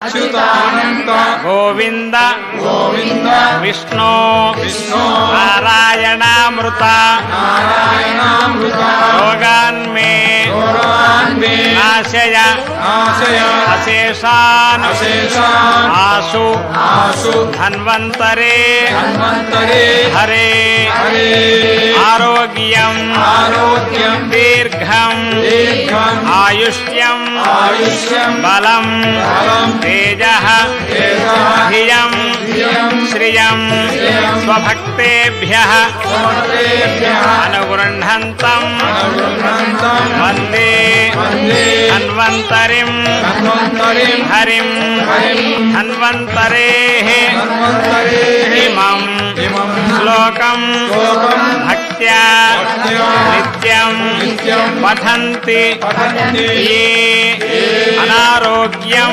अच्युतानंत गोविंद गोविंद विष्णु विष्णु नारायणामृत नारायणामृत रोगान्मे नाशय नाशय अशेषान् अशेषान् आशु आशु धन्वन्तरे धन्वन्तरे हरे हरे आरोग्यं आरोग्यं दीर्घं दीर्घं आयुष्यं आयुष्यं बलं बलं तेजः तेजः धियं श्रियं स्वभक्तेभ्यः स्वभक्तेभ्यः अनुगृह्णन्तं वन्दे वन्दे धन्वन्तरिं धन्वन्तरिं हरिं हरिं धन्वन्तरेः धन्वन्तरेः इमं श्लोकं भक्त्या नित्यं पठन्ति पठन्ति ये अनारोग्यं